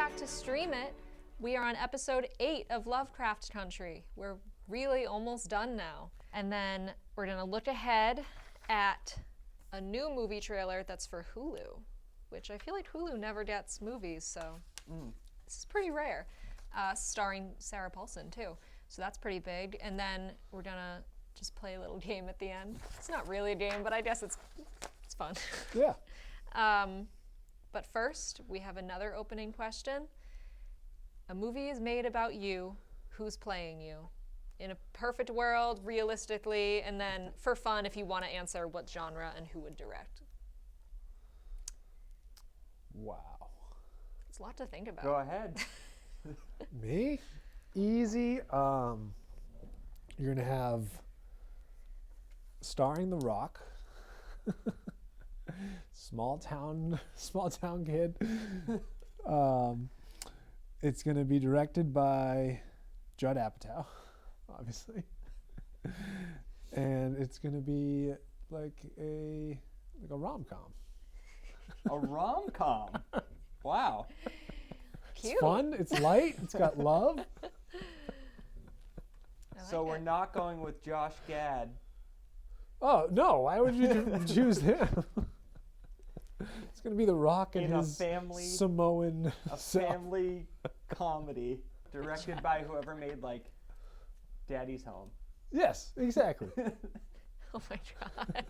back to Stream It. We are on episode 8 of Lovecraft Country. We're really almost done now. And then we're gonna look ahead at a new movie trailer that's for Hulu, which I feel like Hulu never gets movies, so this is pretty rare. Starring Sarah Paulson too, so that's pretty big. And then we're gonna just play a little game at the end. It's not really a game, but I guess it's fun. Yeah. But first, we have another opening question. A movie is made about you. Who's playing you? In a perfect world, realistically, and then for fun, if you want to answer what genre and who would direct. Wow. It's a lot to think about. Go ahead. Me? Easy. You're gonna have starring The Rock. small town kid. It's gonna be directed by Judd Apatow, obviously, and it's gonna be like a rom-com. A rom-com. Wow. Cute. It's fun. It's light. It's got love. So we're not going with Josh Gad. Oh no! Why would you choose him? It's gonna be The Rock and In his Samoan. A family comedy directed by whoever made like Daddy's Home. Yes, exactly. Oh my god.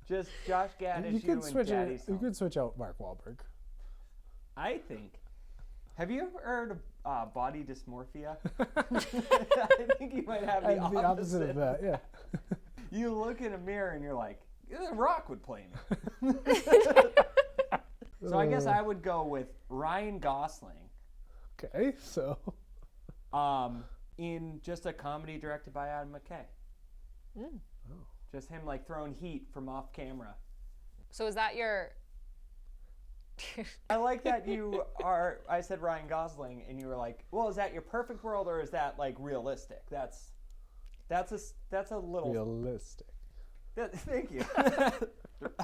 Just Josh Gad as you you could and switch Daddy's Home. You could switch out Mark Wahlberg. I think. Have you ever heard of body dysmorphia? I think you might have the opposite of that. Yeah. You look in a mirror and you're like, The Rock would play me. So I guess I would go with Ryan Gosling. Okay, so. In just a comedy directed by Adam McKay. Oh. Just him like throwing heat from off camera. So is that your... I like that I said Ryan Gosling and you were like, well, is that your perfect world or is that like realistic? That's a little... Realistic. Thank you.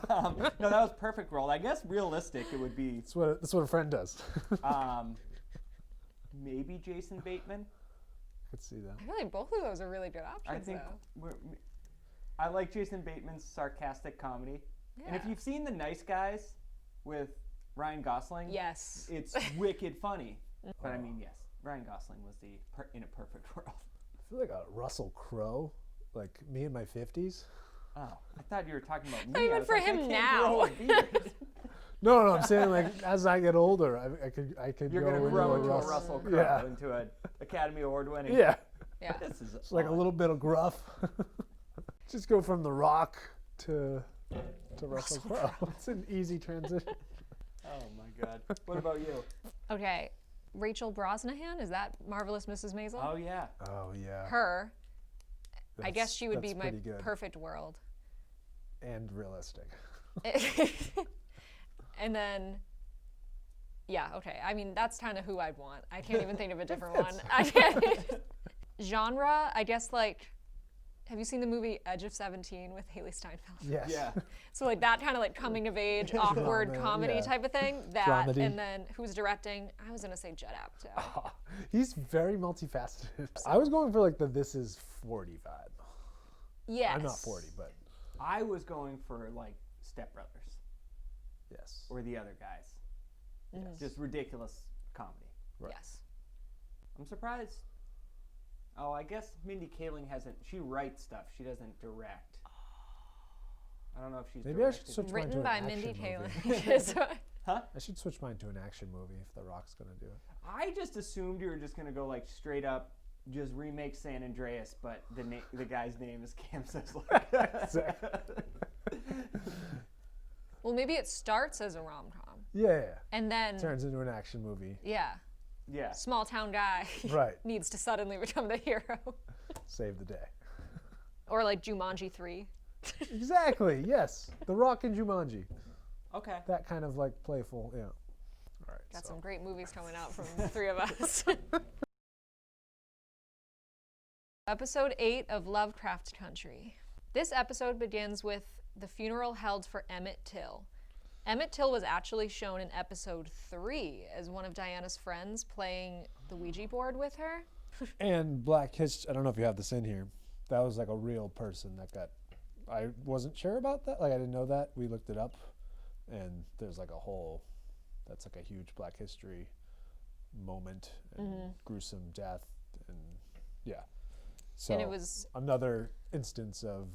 No, that was perfect world. I guess realistic it would be... That's what a friend does. Maybe Jason Bateman. I could see that. I feel like both of those are really good options, I think though. I like Jason Bateman's sarcastic comedy. Yeah. And if you've seen The Nice Guys with Ryan Gosling, Yes. it's wicked funny. But I mean, yes, Ryan Gosling was in a perfect world. I feel like a Russell Crowe, like me in my 50s. Oh, I thought you were talking about me. Not even I was for like, I him can't grow now. a beard. No, I'm saying like as I get older, I could You're go gonna into grow a into a Russell. Russell Crowe, Yeah. into an Academy Award winning. Yeah. Yeah. This is It's like a little bit of gruff. Just go from The Rock to Russell Crowe. It's an easy transition. Oh my God. What about you? Okay. Rachel Brosnahan, is that Marvelous Mrs. Maisel? Oh yeah. Oh yeah. Her. I guess she would be that's my pretty good. perfect world. And realistic. And then, yeah, okay. I mean, that's kind of who I'd want. I can't even think of a different one. I can't. Genre, I guess, like, have you seen the movie Edge of 17 with Haley Steinfeld? Yes. Yeah. So, like, that kind of, like, coming-of-age, awkward Drama, comedy yeah. type of thing. That, Dramedy. and then who's directing? I was going to say Judd Apatow. He's very multifaceted. I was going for like the This Is 40 vibe. Yes. I'm not 40, but I was going for like Step Brothers yes. or the other guys. Mhm. Just ridiculous comedy. Right. Yes. I'm surprised. Oh, I guess Mindy Kaling hasn't. She writes stuff. She doesn't direct. I don't know if she's. Maybe I should directed. switch mine to Written an by action Mindy movie. Kaling. Huh? I should switch mine to an action movie if The Rock's gonna do it. I just assumed you were just gonna go like straight up, just remake San Andreas, but the guy's name is Cam Sisler. Well, maybe it starts as a rom-com. Yeah. And then, Turns into an action movie. yeah, Yeah. small town guy Right. needs to suddenly become the hero. Save the day. Or like Jumanji 3. Exactly. Yes. The Rock and Jumanji. Okay. That kind of like playful. Yeah. All right. Got so. some great movies coming out from the three of us. Episode 8 of Lovecraft Country. This episode begins with the funeral held for Emmett Till. Emmett Till was actually shown in episode 3 as one of Diana's friends playing the Ouija board with her. And Black History, I don't know if you have this in here. That was like a real person that got, I wasn't sure about that. Like I didn't know that. We looked it up and there's like a whole, that's like a huge Black History moment and gruesome death. And yeah. So And it was another instance of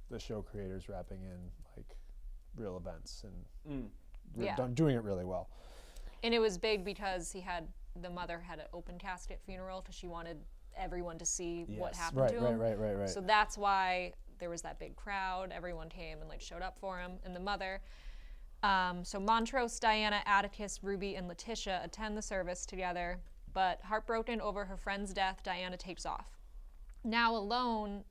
the show creators wrapping in like real events and Yeah. doing it really well. And it was big because the mother had an open casket funeral because she wanted everyone to see what happened to him. Right. So that's why there was that big crowd. Everyone came and like showed up for him and the mother. So Montrose, Diana, Atticus, Ruby, and Letitia attend the service together, but heartbroken over her friend's death, Diana takes off. Now alone,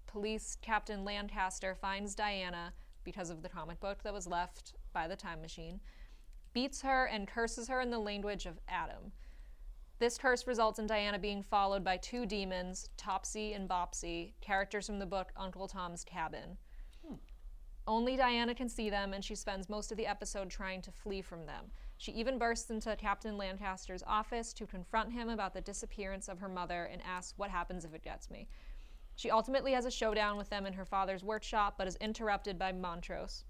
police Captain Lancaster finds Diana because of the comic book that was left by the time machine, beats her and curses her in the language of Adam. This curse results in Diana being followed by 2 demons, Topsy and Bopsy, characters from the book Uncle Tom's Cabin. Only Diana can see them, and she spends most of the episode trying to flee from them. She even bursts into Captain Lancaster's office to confront him about the disappearance of her mother and asks, "What happens if it gets me?" She ultimately has a showdown with them in her father's workshop, but is interrupted by Montrose.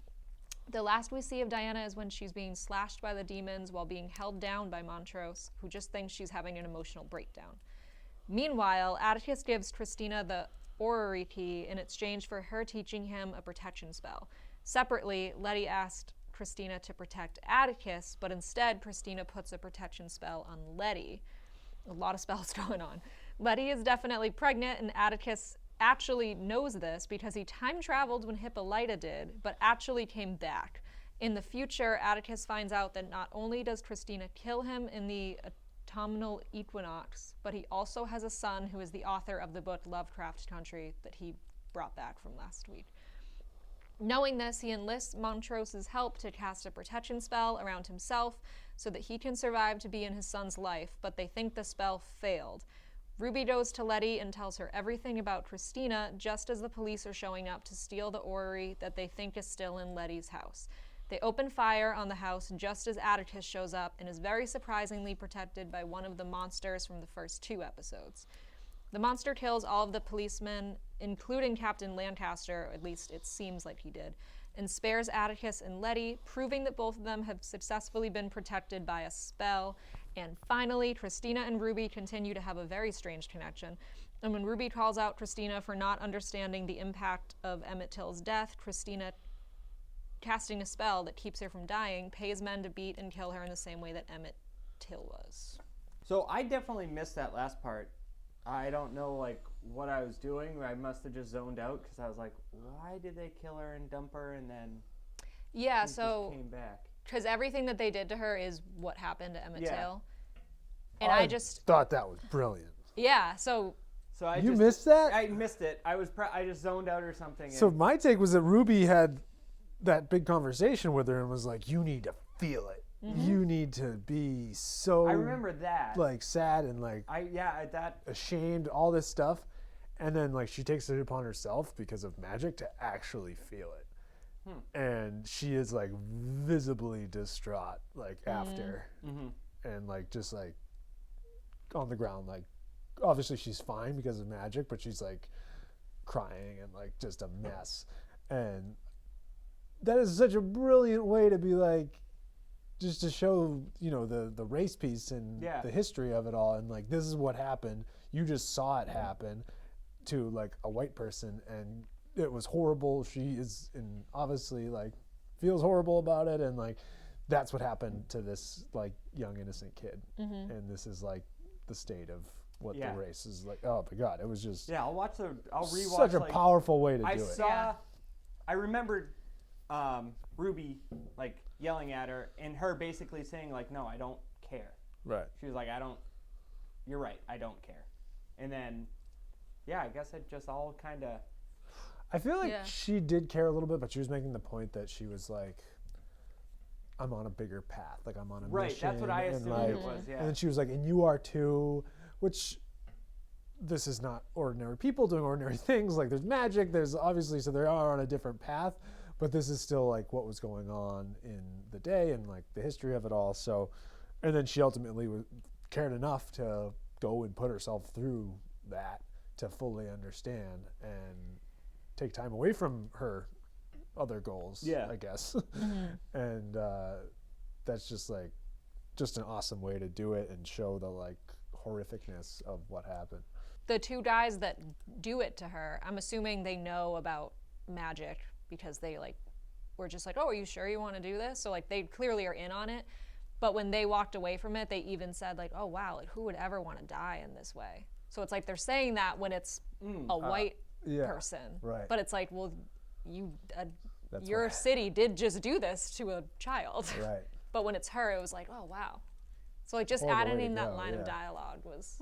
The last we see of Diana is when she's being slashed by the demons while being held down by Montrose, who just thinks she's having an emotional breakdown. Meanwhile, Atticus gives Christina the orrery key in exchange for her teaching him a protection spell. Separately, Letty asked Christina to protect Atticus, but instead Christina puts a protection spell on Letty. A lot of spells going on. Letty is definitely pregnant, and Atticus actually knows this because he time traveled when Hippolyta did, but actually came back. In the future, Atticus finds out that not only does Christina kill him in the autumnal equinox, but he also has a son who is the author of the book Lovecraft Country that he brought back from last week. Knowing this, he enlists Montrose's help to cast a protection spell around himself so that he can survive to be in his son's life, but they think the spell failed. Ruby goes to Letty and tells her everything about Christina just as the police are showing up to steal the orrery that they think is still in Letty's house. They open fire on the house just as Atticus shows up and is very surprisingly protected by one of the monsters from the first 2 episodes. The monster kills all of the policemen, including Captain Lancaster, at least it seems like he did, and spares Atticus and Letty, proving that both of them have successfully been protected by a spell. And finally, Christina and Ruby continue to have a very strange connection. And when Ruby calls out Christina for not understanding the impact of Emmett Till's death, Christina, casting a spell that keeps her from dying, pays men to beat and kill her in the same way that Emmett Till was. So I definitely missed that last part. I don't know like what I was doing. I must have just zoned out because I was like, why did they kill her and dump her and then Yeah, she so just came back? because everything that they did to her is what happened to Emmett Yeah. Till. And I just thought that was brilliant. so So I You just, missed that? I missed it. I just zoned out or something. So and- my take was that Ruby had that big conversation with her and was like, "You need to feel it. You need to be so I remember that. like sad and like that. ashamed, all this stuff." And then like she takes it upon herself because of magic to actually feel it. And she is like visibly distraught like after. And like just like on the ground, like obviously she's fine because of magic, but she's like crying and like just a mess. And that is such a brilliant way to be like, just to show, you know, the race piece and the history of it all. And like, this is what happened. You just saw it happen to like a white person and it was horrible. She is, and obviously like feels horrible about it. And like, that's what happened to this like young innocent kid. And this is like the state of what the race is like. Oh my God. It was just I'll rewatch such a like, powerful way to do it. I remembered Ruby like yelling at her and her basically saying like, no, I don't care. Right. She was like, you're right, I don't care. And then, I guess it just all kind of. I feel like she did care a little bit, but she was making the point that she was like, I'm on a bigger path. Like I'm on a mission. Right, that's what I assumed like, it was, And then she was like, and you are too, which this is not ordinary people doing ordinary things. Like there's magic, there's obviously, so they are on a different path. but this is still like what was going on in the day and like the history of it all. So, and then she ultimately cared enough to go and put herself through that to fully understand and take time away from her other goals, I guess. And that's just like an awesome way to do it and show the like horrificness of what happened. The two guys that do it to her, I'm assuming they know about magic because they like were just like, oh, are you sure you want to do this? So like they clearly are in on it. But when they walked away from it, they even said like, oh wow, like who would ever want to die in this way? So it's like they're saying that when it's a white person, right? But it's like, well, your city did just do this to a child, right? But when it's her, it was like, oh wow. So like just adding in that line of dialogue was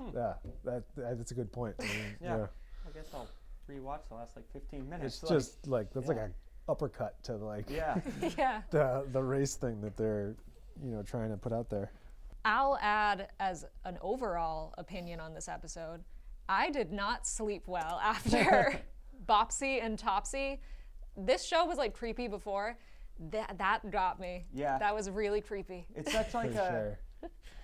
that's a good point. I mean, I guess I'll rewatch the last like 15 minutes. It's just like that's like an uppercut to like the race thing that they're trying to put out there. I'll add as an overall opinion on this episode, I did not sleep well after Bopsy and Topsy. This show was like creepy before. That got me. Yeah. That was really creepy. It's such like a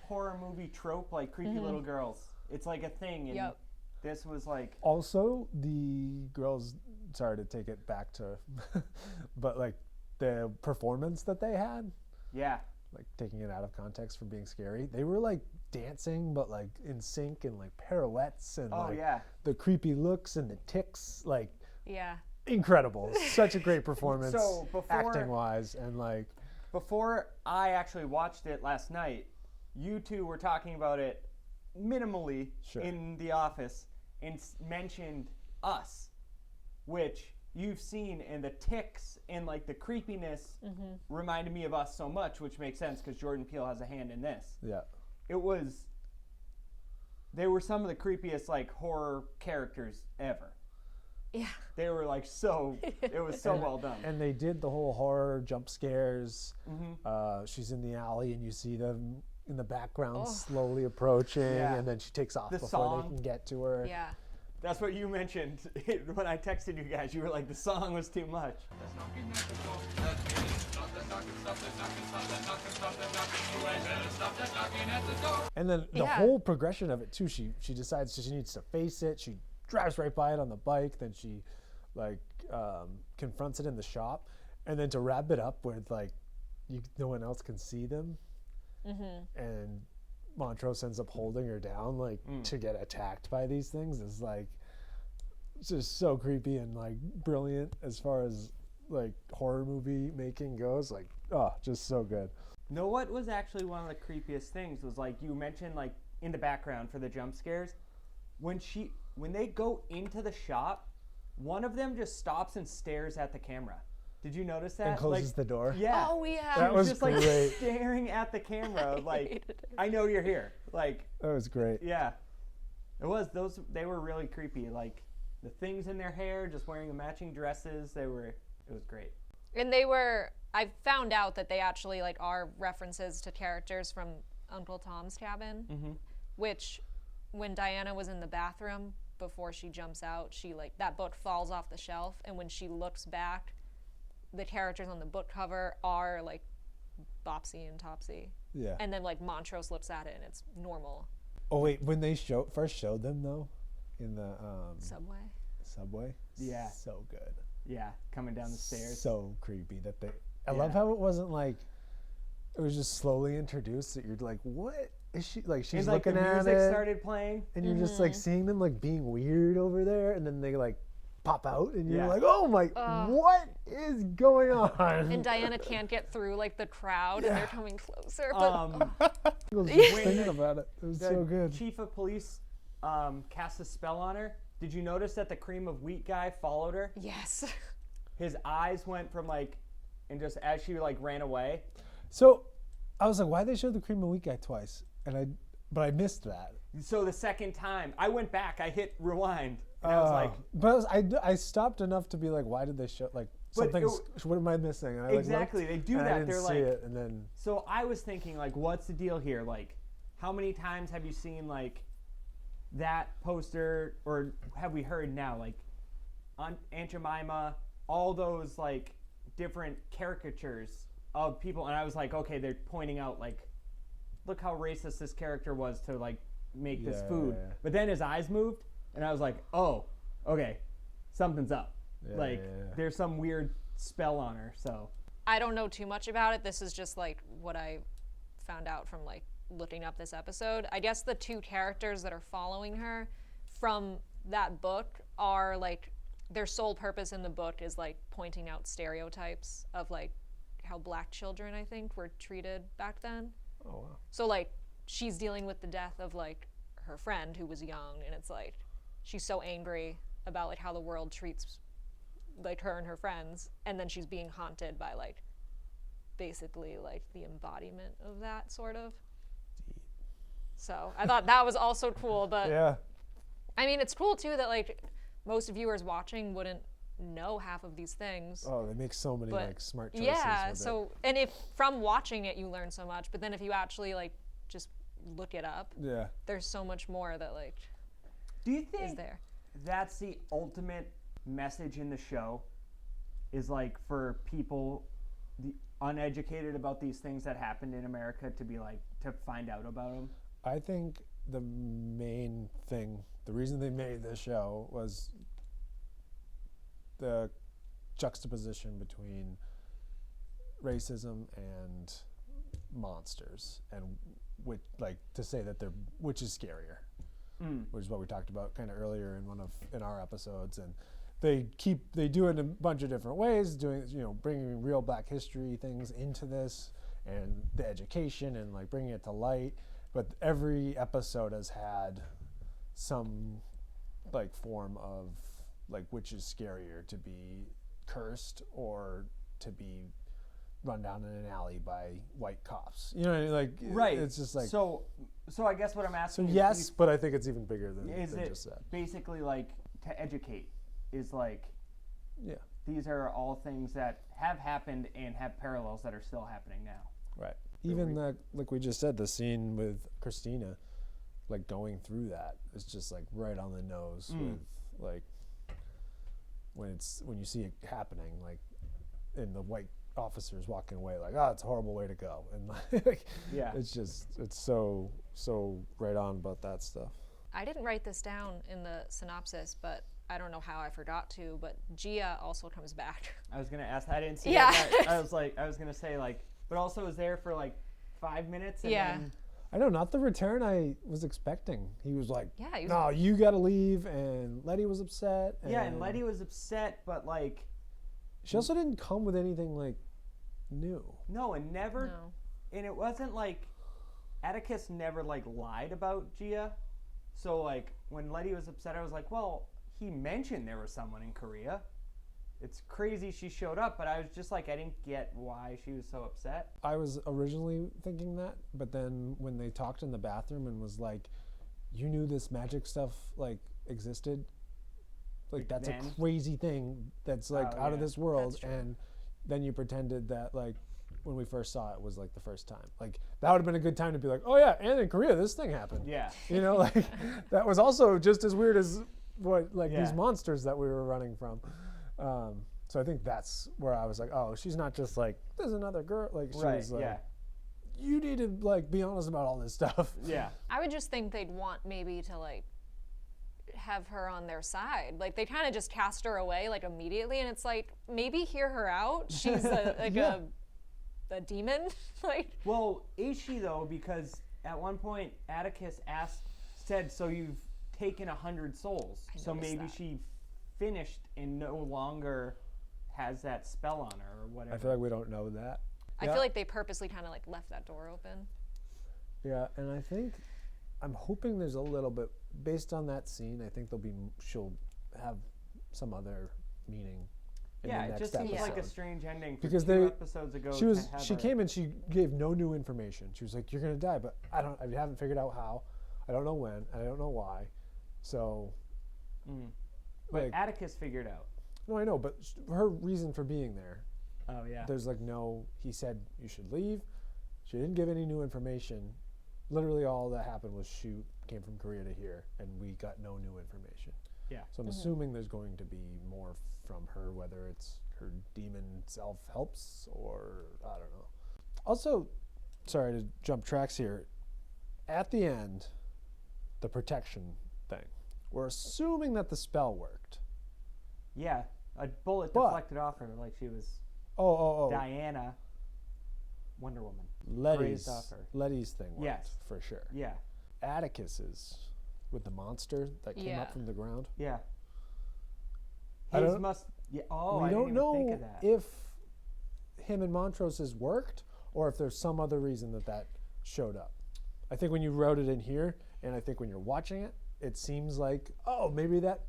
horror movie trope, like creepy little girls. It's like a thing. And this was like... Also, the girls, sorry to take it back to, but like the performance that they had. Yeah. Like taking it out of context for being scary. They were like dancing, but like in sync and like pirouettes and the creepy looks and the ticks. Like, incredible. Such a great performance, acting wise, and like. Before I actually watched it last night, you two were talking about it minimally in the office and mentioned Us, which you've seen, and the ticks and like the creepiness reminded me of Us so much, which makes sense because Jordan Peele has a hand in this. Yeah. They were some of the creepiest like horror characters ever. Yeah. They were like it was so well done. And they did the whole horror jump scares. She's in the alley and you see them in the background slowly approaching, and then she takes off before they can get to her. Yeah. That's what you mentioned when I texted you guys. You were like, the song was too much. And then the whole progression of it too, she decides she needs to face it. She drives right by it on the bike. Then she like confronts it in the shop. And then to wrap it up where like no one else can see them. And Montrose ends up holding her down like to get attacked by these things is like just so creepy and like brilliant as far as like horror movie making goes. Like just so good. Know what was actually one of the creepiest things was like you mentioned like in the background for the jump scares when they go into the shop, one of them just stops and stares at the camera. Did you notice that? And closes the door. Yeah. Oh yeah. That was just great. Like staring at the camera, like I know you're here. Like that was great. Yeah, it was. They were really creepy. Like the things in their hair, just wearing the matching dresses. It was great. And I found out that they actually like are references to characters from Uncle Tom's Cabin, which when Diana was in the bathroom before she jumps out, she like that book falls off the shelf, and when she looks back, the characters on the book cover are like Bopsy and Topsy. Yeah. And then like Montrose looks at it and it's normal. Oh wait, when they first showed them though, in the subway. Yeah. So good. Yeah, coming down the stairs. So creepy that I love how it wasn't like it was just slowly introduced that you're like, what is she like? She's and, like, looking the at music it, started playing, and you're just like seeing them like being weird over there, and then they like pop out, and you're like, oh my, what is going on? And Diana can't get through like the crowd, and they're coming closer. But I was just thinking about it. It was so good. Chief of police cast a spell on her. Did you notice that the cream of wheat guy followed her? yes. His eyes went from like, and just as she like ran away. So I was like, why they showed the cream of wheat guy twice? But I missed that. So the second time, I went back, I hit rewind, and I was like... But I stopped enough to be like, why did they show, like, what am I missing? And I, exactly, they do that. I didn't They're see like... it, and then... So I was thinking, like, what's the deal here? Like, how many times have you seen, like, that poster, or have we heard now, like, Aunt Jemima, all those, like, different caricatures of people, and I was like, okay, they're pointing out like, look how racist this character was to like make this food. Yeah. But then his eyes moved, and I was like, oh, okay, something's up. There's some weird spell on her. So I don't know too much about it. This is just like what I found out from like looking up this episode. I guess the two characters that are following her from that book are like, their sole purpose in the book is like pointing out stereotypes of like how black children, I think, were treated back then. Oh, wow. So like she's dealing with the death of like her friend who was young, and it's like she's so angry about like how the world treats like her and her friends, and then she's being haunted by like basically like the embodiment of that sort of. So I thought that was also cool, but Yeah. I mean, it's cool too that like most viewers watching wouldn't know half of these things. Oh, they make so many But like smart choices. yeah, with so and if from watching it you learn so much, but then if you actually like just look it up, it. Yeah. there's so much more that like do you is think there. that's the ultimate message in the show, is like for people the uneducated about these things that happened in America to be like, to find out about them? I think the main thing, the reason they made this show was the juxtaposition between racism and monsters, and which, like, to say that which is scarier, which is what we talked about kind of earlier in our episodes. And they do it in a bunch of different ways, bringing real Black history things into this, and the education, and like bringing it to light. But every episode has had some like form of like, which is scarier, to be cursed or to be run down in an alley by white cops. You know what I mean? Like, Right. It's just like, So I guess what I'm so asking is, yes, but I think it's even bigger than is it just that. basically like to educate, is like, Yeah. these are all things that have happened and have parallels that are still happening now. Right. Even like we just said, the scene with Christina, like going through that, is just like right on the nose with like when you see it happening, like, and the white officers walking away, like, oh, it's a horrible way to go, and like, Yeah. it's so right on about that stuff. I didn't write this down in the synopsis, but I don't know how I forgot to, but Gia also comes back. I was gonna ask. I didn't see Yeah. that. I was gonna say like, but also was there for like 5 minutes. And Yeah. Then, I know, not the return I was expecting. He was like, Yeah, he was- no, you got to leave, and Letty was upset. and Letty was upset, but like, She also didn't come with anything like new. no, and never, No. and it wasn't like, Atticus never like lied about Gia. So like, when Letty was upset, I was like, well, he mentioned there was someone in Korea. It's crazy she showed up, but I was just like, I didn't get why she was so upset. I was originally thinking that, but then when they talked in the bathroom and was like, you knew this magic stuff like existed, like that's then? a crazy thing that's like Oh, out of yeah. this world. That's true. And then you pretended that like when we first saw it was like the first time. Like that would have been a good time to be like, oh yeah, and in Korea this thing happened. Yeah. You know, like that was also just as weird as what like these Yeah. monsters that we were running from. So I think that's where I was like, oh, she's not just like, there's another girl. Like she Right. was like, Yeah. you need to like be honest about all this stuff. Yeah. I would just think they'd want maybe to like have her on their side. Like they kind of just cast her away like immediately, and it's like, maybe hear her out. She's Yeah. a demon. Like, Well, is she though? Because at one point Atticus said, so you've taken 100 souls. I So noticed maybe that. she finished and no longer has that spell on her or whatever. I feel like we don't know that. I Yeah. feel like they purposely kind of like left that door open. Yeah, and I think I'm hoping there's a little bit based on that scene. I think she'll have some other meaning in yeah, the it next just seems episode. like a strange ending for Because 2 they- episodes ago. She came and she gave no new information. She was like, you're gonna die, but I haven't figured out how. I don't know when, and I don't know why. So But like, Atticus figured out. no, I know, but her reason for being there, Oh yeah. there's like no, he said you should leave. She didn't give any new information. Literally all that happened was she came from Korea to here, and we got no new information. Yeah. So I'm assuming there's going to be more from her, whether it's her demon self helps, or I don't know. Also, sorry to jump tracks here. At the end, the protection thing. We're assuming that the spell worked. Yeah, a bullet deflected off her like she was Diana, Wonder Woman. Letty's Grazed off her. thing worked, Yes. for sure. Yeah, Atticus's with the monster that came up from the ground. yeah. I His don't- must. Yeah. Oh, we I don't didn't even know think of that. if him and Montrose's worked or if there's some other reason that showed up. I think when you wrote it in here, and I think when you're watching it, it seems like, oh, maybe that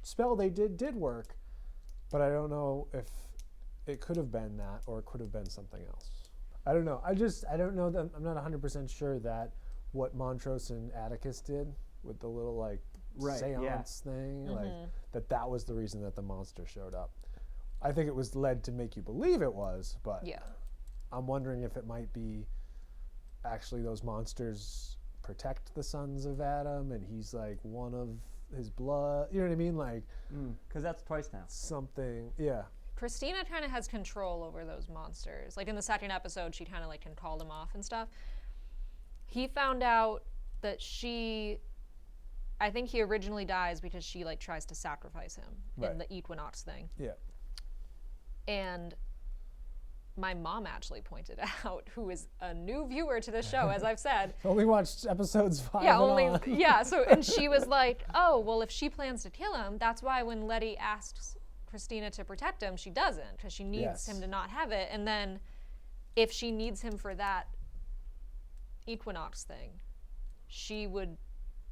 spell they did work, but I don't know if it could have been that or it could have been something else. I don't know. I don't know that I'm not 100% sure that what Montrose and Atticus did with the little like seance thing, like that was the reason that the monster showed up. I think it was led to make you believe it was, but I'm wondering if it might be actually those monsters protect the sons of Adam and he's like one of his blood, you know what I mean? Like, because that's twice now. something, yeah. Christina kind of has control over those monsters. Like in the second episode, she kind of like can call them off and stuff. He found out that I think he originally dies because she like tries to sacrifice him in the equinox thing. Yeah. And my mom actually pointed out, who is a new viewer to the show, as I've said. Only watched episodes 5 Yeah, and only on. yeah. So and she was like, "Oh, well, if she plans to kill him, that's why when Letty asks Christina to protect him, she doesn't, because she needs him to not have it. And then, if she needs him for that equinox thing, she would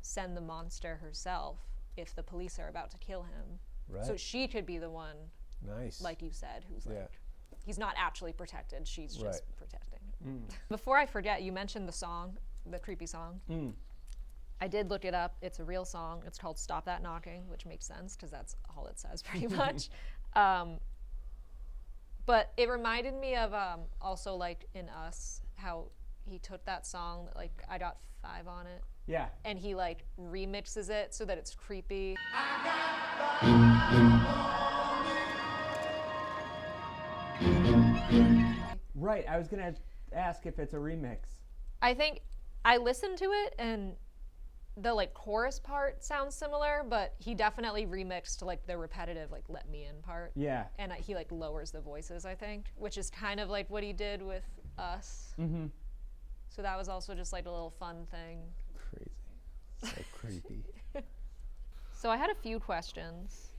send the monster herself if the police are about to kill him. Right. So she could be the one, Nice. like you said, who's like, he's not actually protected, she's just protecting him. Before I forget, you mentioned the song, the creepy song. I did look it up. It's a real song. It's called Stop That Knocking, which makes sense because that's all it says pretty much. But it reminded me of also like in Us, how he took that song, like I Got 5 on it, Yeah. and he like remixes it so that it's creepy. Right. I was gonna ask if it's a remix. I think I listened to it and the like chorus part sounds similar, but he definitely remixed like the repetitive like "Let Me In" part. Yeah. And he like lowers the voices, I think, which is kind of like what he did with Us. Mm-hmm. So that was also just like a little fun thing. Crazy. So creepy. So I had a few questions.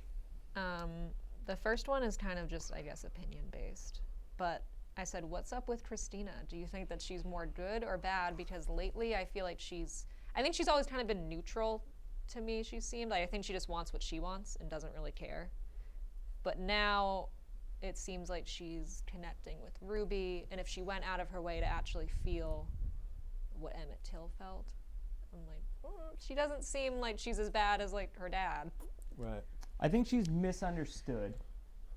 The first one is kind of just, I guess, opinion based. But I said, what's up with Christina? Do you think that she's more good or bad? Because lately I feel like I think she's always kind of been neutral to me, she seemed. Like, I think she just wants what she wants and doesn't really care. But now it seems like she's connecting with Ruby, and if she went out of her way to actually feel what Emmett Till felt, I'm like, she doesn't seem like she's as bad as like her dad. Right. I think she's misunderstood.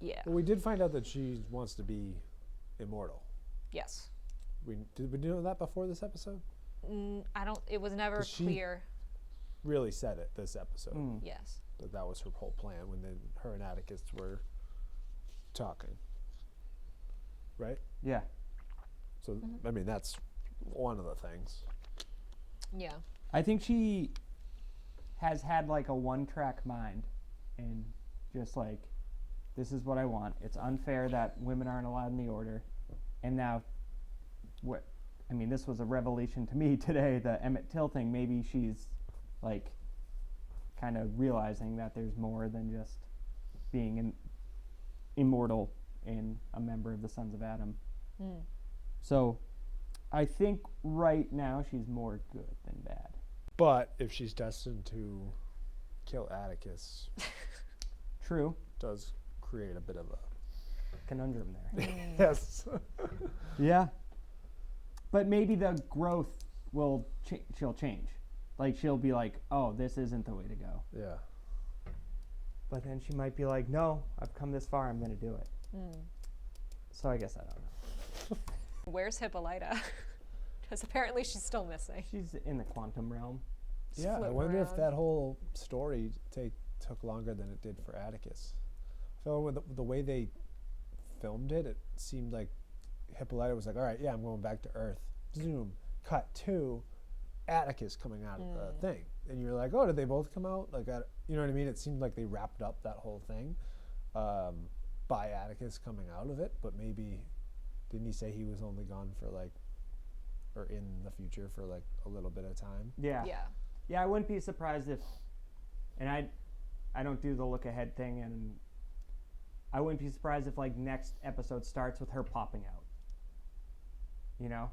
Yeah. Well, we did find out that she wants to be immortal. Yes. Did we know that before this episode? It was never 'Cause she- clear. Really said it this episode. Yes. That was her whole plan when her and Atticus were talking. Right? Yeah. So, I mean, that's one of the things. Yeah. I think she has had like a one-track mind and just like, this is what I want. It's unfair that women aren't allowed in the order. And now, this was a revelation to me today, the Emmett Till thing. Maybe she's like kind of realizing that there's more than just being an immortal and a member of the Sons of Adam. So I think right now she's more good than bad. But if she's destined to kill Atticus, True. does create a bit of a Conundrum there. yes. Yeah. But maybe the growth will she'll change. Like she'll be like, oh, this isn't the way to go. Yeah. But then she might be like, no, I've come this far, I'm going to do it. So I guess I don't know. Where's Hippolyta? Because apparently she's still missing. She's in the quantum realm. Yeah, I floating wonder if around. that whole story took longer than it did for Atticus. I feel with the way they filmed it, it seemed like Hippolyta was like, all right, yeah, I'm going back to Earth. Zoom, cut to Atticus coming out of the thing. And you're like, oh, did they both come out? Like, you know what I mean? It seemed like they wrapped up that whole thing by Atticus coming out of it, but maybe, didn't he say he was only gone for like, or in the future for like a little bit of time? Yeah. Yeah. Yeah, I wouldn't be surprised if, and I don't do the look ahead thing, and I wouldn't be surprised if like next episode starts with her popping out. You know?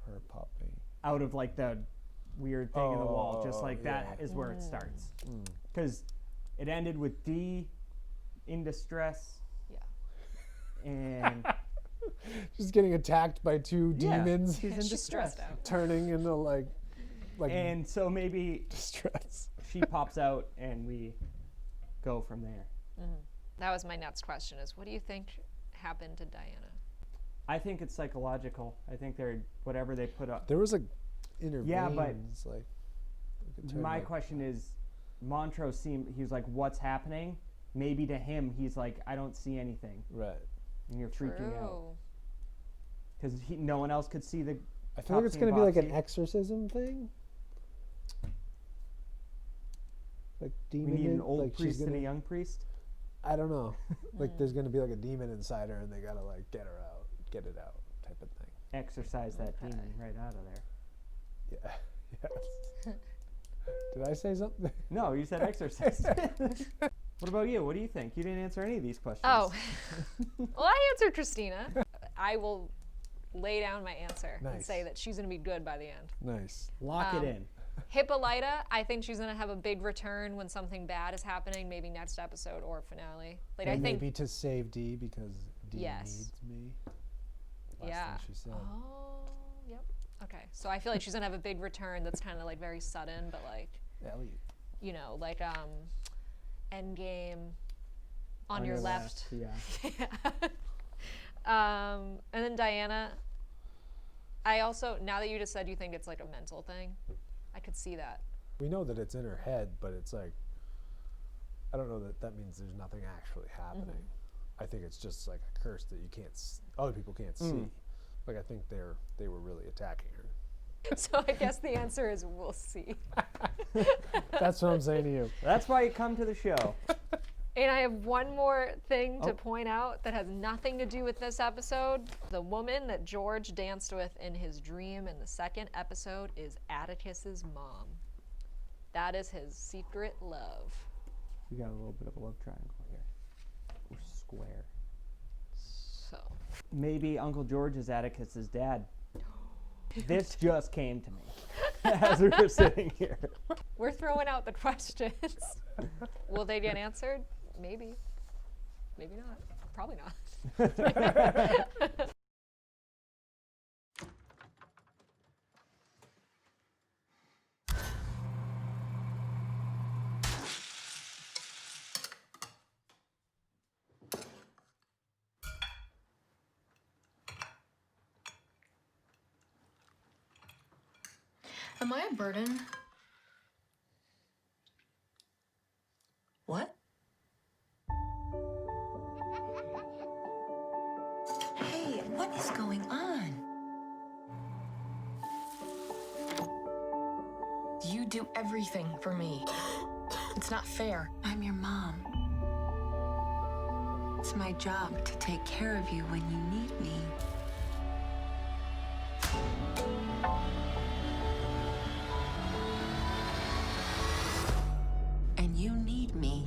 Her popping. Out of like the weird thing in the wall, just like that is where it starts. Because it ended with D in distress. Yeah. And She's getting attacked by two demons. She's in She's distress. stressed out. Turning into like And so maybe distress. she pops out and we go from there. That was my next question is, what do you think happened to Diana? I think it's psychological. I think they're, whatever they put up. There was like inner Yeah, but veins, like it turned, My like, question is, Montrose seemed, he was like, what's happening? Maybe to him, he's like, I don't see anything. right. And you're freaking out. Because no one else could see the I feel like it's going to be like an Topsy. exorcism thing. Like demon. We need an old like she's priest and gonna, a young priest. I don't know. Like there's going to be like a demon inside her, and they gotta like get her out, get it out, type of thing. Exorcise that demon right out of there. Yeah. Yes. Did I say something? No, you said exorcise. What about you? What do you think? You didn't answer any of these questions. Oh. Well, I answered Christina. I will lay down my answer and Nice. say that she's going to be good by the end. Nice. Lock it in. Hippolyta, I think she's going to have a big return when something bad is happening, maybe next episode or finale. Like, And I think. maybe to save D because D Yes. needs me. Last Yeah. thing she said. Oh, yep. Okay. So I feel like she's going to have a big return that's kind of like very sudden, but like, Elliot. you know, like Endgame on your left. Yeah. And then Diana, I also, now that you just said you think it's like a mental thing, I could see that. We know that it's in her head, but it's like, I don't know that that means there's nothing actually happening. I think it's just like a curse that you can't, other people can't see. Like I think they were really attacking her. So I guess the answer is we'll see. That's what I'm saying to you. That's why you come to the show. And I have one more thing to point out that has nothing to do with this episode. The woman that George danced with in his dream in the second episode is Atticus's mom. That is his secret love. We got a little bit of a love triangle here. We're square. So, Maybe Uncle George is Atticus's dad. This just came to me as we were sitting here. we're throwing out the questions. Will they get answered? Maybe. Maybe not. Probably not. Am I a burden? What? Hey, what is going on? You do everything for me. It's not fair. I'm your mom. It's my job to take care of you when you need me. And you need me.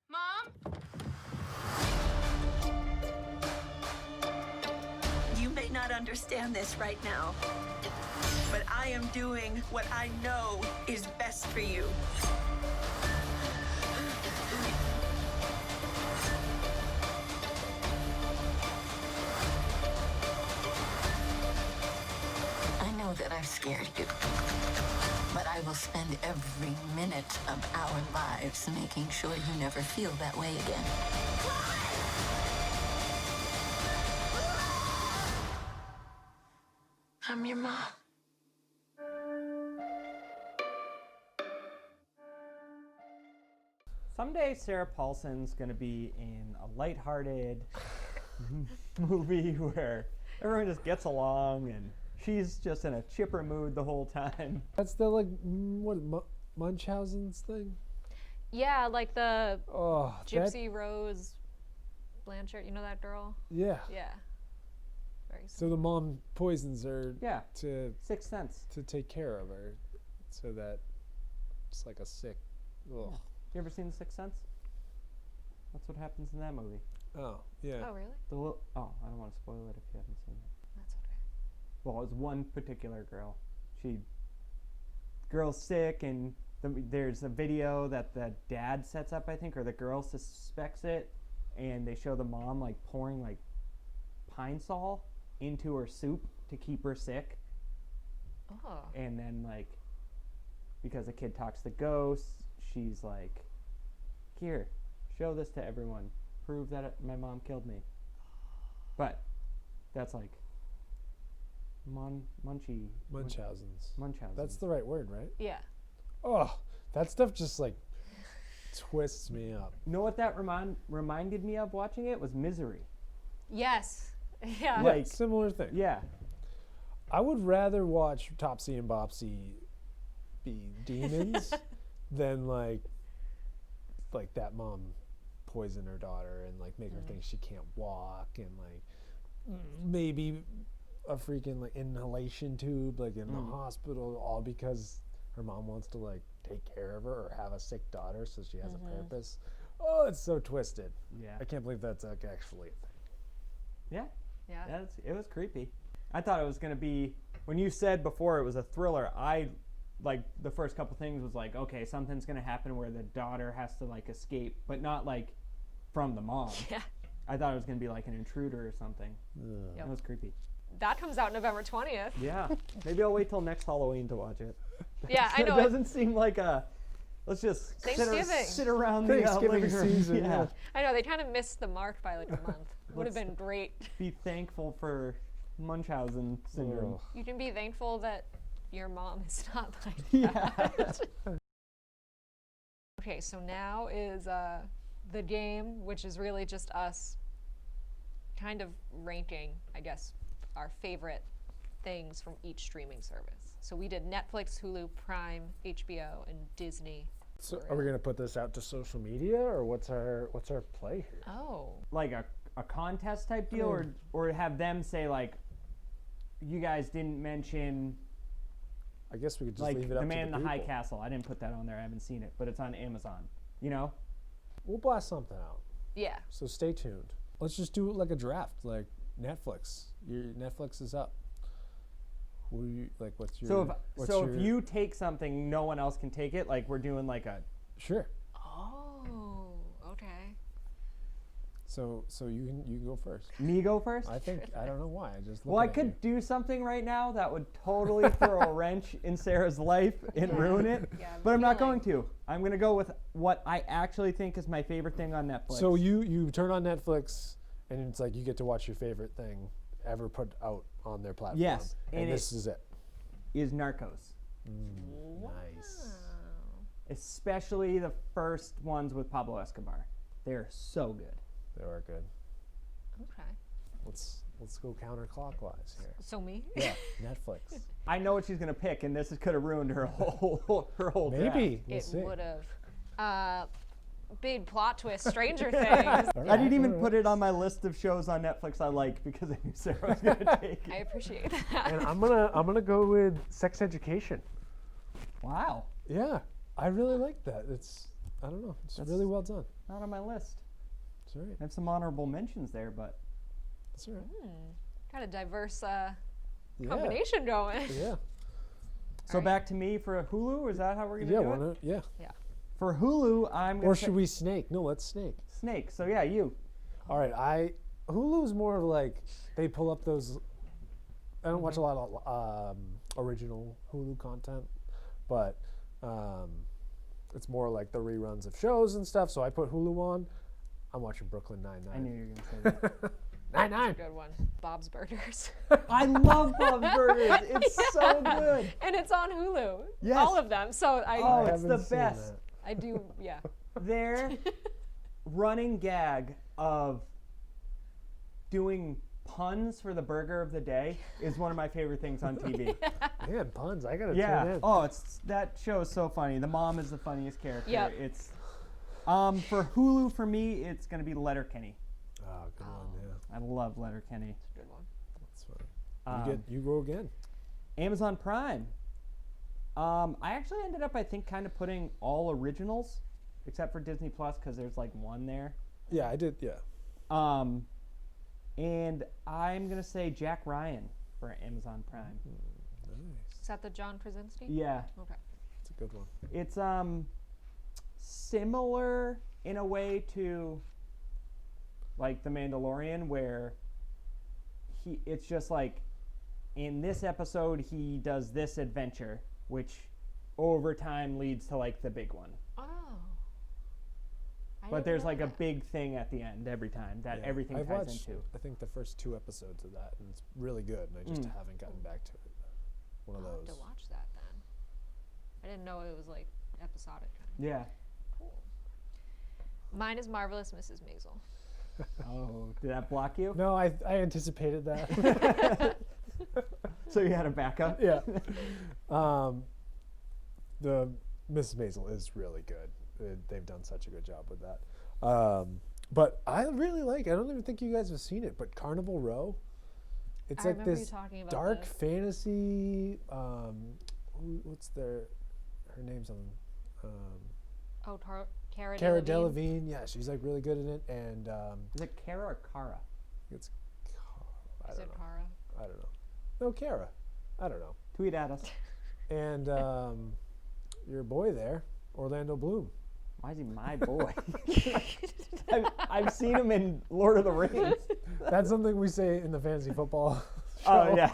Mom? You may not understand this right now, but I am doing what I know is best for you. I know that I've scared you, but I will spend every minute of our lives making sure you never feel that way again. I'm your mom. Someday Sarah Paulson's going to be in a lighthearted movie where everyone just gets along and she's just in a chipper mood the whole time. That's the like Munchausen's thing. Yeah, like the Oh, Gypsy Rose Blanchard. You know that girl? Yeah. Yeah. Very So the mom poisons her Yeah, to Sixth Sense. take care of her, so that it's like a sick. Ugh. You ever seen The Sixth Sense? That's what happens in that movie. Oh yeah. Oh, really? I don't want to spoil it if you haven't seen it. That's okay. Well, it was one particular girl. Girl's sick, and there's a video that the dad sets up, I think, or the girl suspects it, and they show the mom like pouring like pine sol into her soup to keep her sick, Oh. and then like because the kid talks to ghosts, she's like, "Here, show this to everyone. Prove that my mom killed me." But that's like Munchausen's. Munchausen. That's the right word, right? Yeah. Oh, that stuff just like twists me up. You know what that reminded me of watching it was Misery. Yes. Yeah. Yeah, Like- similar thing. Yeah. I would rather watch Topsy and Bopsy be demons than like that mom poison her daughter and like make her think she can't walk and like maybe a freaking like inhalation tube like in the hospital, all because her mom wants to like take care of her or have a sick daughter so she has a purpose. Oh, it's so twisted. Yeah. I can't believe that's like actually a thing. Yeah. Yeah. It was creepy. I thought it was going to be, when you said before it was a thriller, I like the first couple things was like, okay, something's going to happen where the daughter has to like escape, but not like from the mom. Yeah. I thought it was going to be like an intruder or something. Yep. That was creepy. That comes out November 20th. Yeah. Maybe I'll wait till next Halloween to watch it. Yeah, I know. It doesn't seem like a, let's just Thanksgiving. sit around the Thanksgiving living room. season, Yeah. yeah. I know, they kind of missed the mark by like a month. Would have been great. Be thankful for Munchausen syndrome. Ugh. You can be thankful that your mom is not like Yeah. that. Okay, so now is the game, which is really just us kind of ranking, I guess, our favorite things from each streaming service. So we did Netflix, Hulu, Prime, HBO, and Disney. So are we gonna put this out to social media or what's our play here? Oh. Like a contest type deal, or have them say like, you guys didn't mention I guess we could just like leave it up The Man to in the High people. Castle. I didn't put that on there. I haven't seen it, but it's on Amazon. You know? We'll blast something out. Yeah. So stay tuned. Let's just do it like a draft, like Netflix. Your Netflix is up. Who you like? What's your? If you take something, no one else can take it. Like we're doing like a sure. Oh, okay. So you can go first. me go first. I think I don't know why. I just. Well, I looking at could do something right now that would totally throw a wrench in Sarah's life and ruin it. Yeah, but I'm not feeling- going to. I'm going to go with what I actually think is my favorite thing on Netflix. So you turn on Netflix and it's like you get to watch your favorite thing ever put out on their platform. Yes, and and this is it. is Narcos. Nice. Especially the first ones with Pablo Escobar. They're so good. They are good. Okay. Let's go counterclockwise here. So me? Yeah, Netflix. I know what she's gonna pick, and this could have ruined her whole Maybe. We'll It see. would have. Big plot twist, Stranger Things. draft. I didn't even put it on my list of shows on Netflix I like because I knew Sarah was gonna take I it. appreciate that. And I'm gonna go with Sex Education. Wow, Yeah, I really like that. I don't know. It's really well done. not on my list. It's all right. I have some honorable mentions there, but It's all right. Got a diverse Yeah. combination going. Yeah. so Alright. back to me for Hulu. Is that how we're gonna Yeah. do Why it? not? Yeah. For Hulu, I'm gonna Or say should we snake? No, let's snake. Snake. So yeah, you. All right. Hulu's more of like they pull up those. I don't watch a lot of original Hulu content, but it's more like the reruns of shows and stuff. So I put Hulu on. I'm watching Brooklyn Nine-Nine. I knew you were gonna say that. Nine-Nine. Good one. Bob's Burgers. I love Bob's Burgers. It's so good. And it's on Hulu. Yes. All of them. So Oh, it's haven't the seen best. that. I do, yeah. their running gag of doing puns for the burger of the day is one of my favorite things on TV. Man, puns. I gotta tune Yeah. in. Oh, that show is so funny. The mom is the funniest character. Yep. It's for Hulu for me, it's gonna be Letterkenny. Oh, good one. Yeah, I love Letterkenny. Good one. that's funny. You go again. Amazon Prime. I actually ended up, I think, kind of putting all originals, except for Disney Plus, because there's like one there. Yeah, I did. Yeah. And I'm gonna say Jack Ryan for Amazon Prime. Nice. Is that the John Krasinski? Yeah, Okay. That's a good one. it's similar in a way to like The Mandalorian, where it's just like in this episode he does this adventure, which over time leads to like the big one. Oh. But there's like a big thing at the end every time that Yeah. everything I've ties watched, into. I think the first 2 episodes of that, and it's really good. And I just haven't gotten back to it. One of I'll have those. to watch that then. I didn't know it was like episodic kind of. Yeah. Cool. Mine is Marvelous Mrs. Maisel. Oh, did that block you? No, I anticipated that. So you had a backup? Yeah. The Mrs. Maisel is really good. They've done such a good job with that. But I really like, I don't even think you guys have seen it, but Carnival Row. It's I like remember you this talking about dark this. fantasy. What's her name's on? Oh, Cara Cara Delevingne. Delevingne. Yeah, she's like really good in it. And Is it Kara or Kara? it's, I Is don't it know. Cara? I don't know. No, Cara. I don't know. Tweet at us. And your boy there, Orlando Bloom. Why is he my boy? I've seen him in Lord of the Rings. That's something we say in the fantasy football Oh, show. yeah.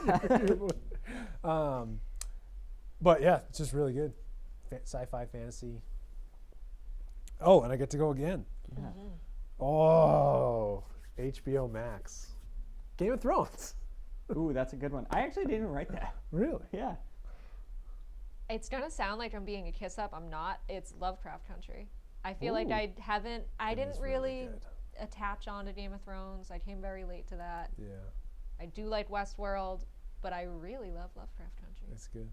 But yeah, it's just really good. Sci-fi fantasy. Oh, and I get to go again. Yeah. Oh, HBO Max. Game of Thrones. Ooh, that's a good one. I actually didn't write that. Really? Yeah. It's gonna sound like I'm being a kiss up. I'm not. It's Lovecraft Country. I feel like Ooh. I It didn't is really good. attach on to Game of Thrones. I came very late to that. Yeah, I do like Westworld, but I really love Lovecraft Country. it's good.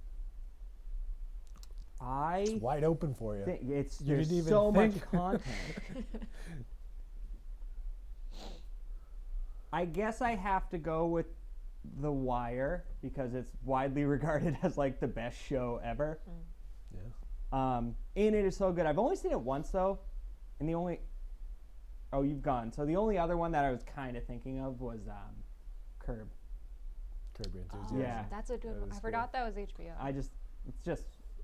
I Wide open for you. think it's You there's didn't even so much think. content. I guess I have to go with The Wire because it's widely regarded as like the best show ever. Yeah. And it is so good. I've only seen it once though, and the only you've gone. So the only other one that I was kind of thinking of was Curb. Curb Your Oh, Enthusiasm. Yeah. That's a good That one. is I good. forgot that was HBO.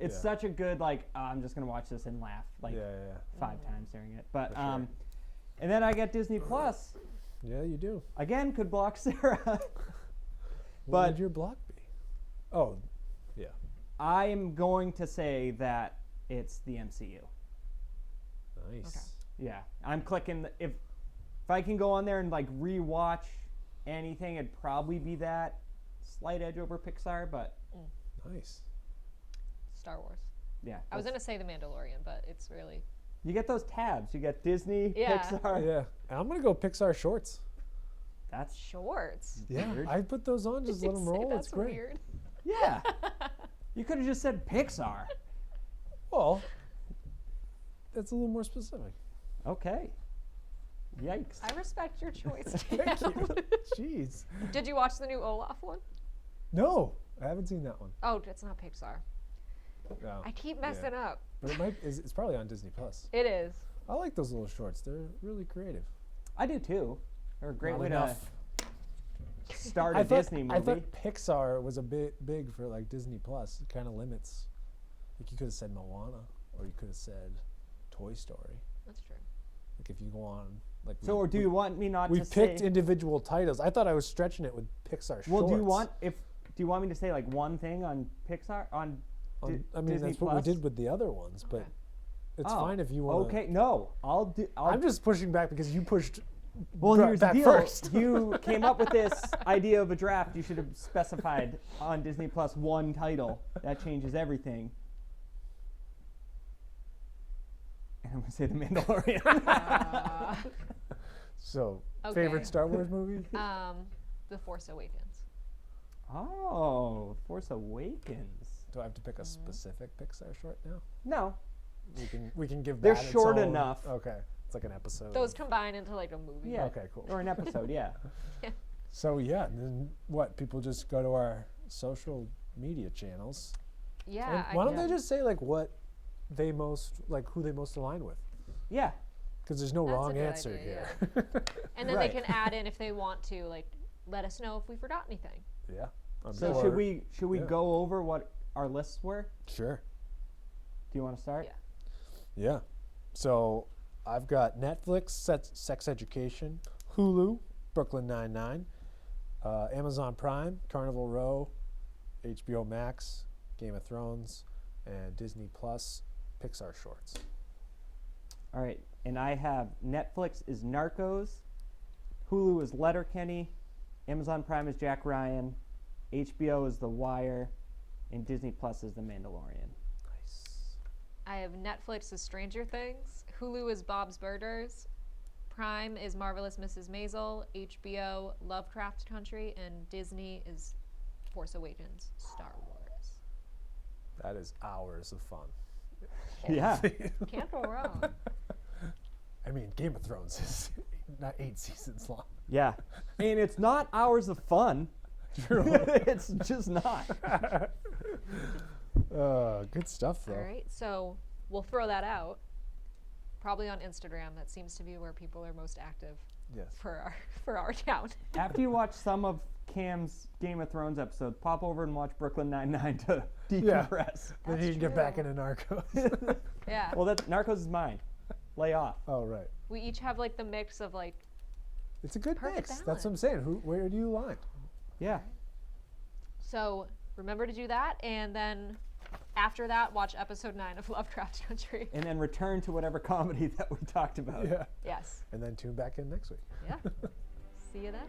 It's Yeah. such a good like I'm just gonna watch this and laugh like Yeah. 5 times during it. But For sure. and then I get Disney Plus Yeah, you do. again. Could block Sarah. What But- would your block be? Oh, yeah. I am going to say that it's the MCU. Nice. Okay. Yeah, I'm clicking. If I can go on there and like rewatch anything, it'd probably be that. Slight edge over Pixar, but Nice. Star Wars. yeah. I was that's- gonna say The Mandalorian, but it's really You get those tabs. You get Disney, Yeah. Pixar. Yeah. And I'm gonna go Pixar shorts. That's shorts. Yeah. Weird. I put those on, just Did let you them say roll. that's It's great. weird? yeah. You could have just said Pixar. Well, that's a little more specific. Okay. Yikes. I respect your choice. Thank you. Jeez. Did you watch the new Olaf one? No, I haven't seen that one. Oh, it's not Pixar. No. I keep messing up. But it's probably on Disney Plus. It is. I like those little shorts. They're really creative. I do too. They're a great Not way enough. to start a I thought, Disney movie. I thought Pixar was a bit big for like Disney Plus. It kind of limits. Like you could have said Moana, or you could have said Toy Story. That's true. Like if you go on, like So, or do you want me not we to picked say? individual titles. I thought I was stretching it with Pixar Well, shorts. do you want me to say like one thing on Pixar on? I mean, Disney that's what we Plus? did with the other ones, but Okay. it's Oh, fine if you want. Okay, no, I'll. I'm just pushing back because you pushed. Well, here's the that deal. first. You came up with this idea of a draft. You should have specified on Disney Plus one title. That changes everything. And I'm going to say The Mandalorian. So, Okay. favorite Star Wars movie? The Force Awakens. Oh, Force Awakens. Do I have to pick a specific Pixar short now? No. We can give They're that its short own- enough. Okay, it's like an episode. Those combine into like a movie. Yeah. Okay, cool. Or an episode, yeah. So yeah, and then what? People just go to our social media channels. Yeah. And why don't I- they just say like what they most like, who they most align with? Yeah. Because there's no That's a wrong good answer idea, here. And then Right. they can add in if they want to, like, let us know if we forgot anything. Yeah. So Or- should we yeah. go over what our lists were? Sure. Do you want to start? Yeah. Yeah. So I've got Netflix, Sex Education, Hulu, Brooklyn Nine-Nine, Amazon Prime, Carnival Row, HBO Max, Game of Thrones, and Disney Plus, Pixar shorts. All right. And I have Netflix is Narcos, Hulu is Letterkenny, Amazon Prime is Jack Ryan, HBO is The Wire, and Disney Plus is The Mandalorian. Nice. I have Netflix is Stranger Things, Hulu is Bob's Burgers, Prime is Marvelous Mrs. Maisel, HBO Lovecraft Country, and Disney is Force Awakens, Star Wars. That is hours of fun. Yeah. Can't go wrong. I mean, Game of Thrones is not 8 seasons long. Yeah. And it's not hours of fun. It's just not. Good stuff, though. All right, so we'll throw that out. Probably on Instagram. That seems to be where people are most active Yes. for our town. After you watch some of Cam's Game of Thrones episode, pop over and watch Brooklyn Nine-Nine to decompress. Then That's you can get back true. into Narcos. Yeah. Well, Narcos is mine. Lay off. Oh, right. We each have like the mix of like, It's a good Perfect mix. That's what I'm saying. Where do you align? Yeah. so remember to do that, and then after that, watch episode 9 of Lovecraft Country. And then return to whatever comedy that we talked about. Yeah. Yes. And then tune back in next week. Yeah. See you then.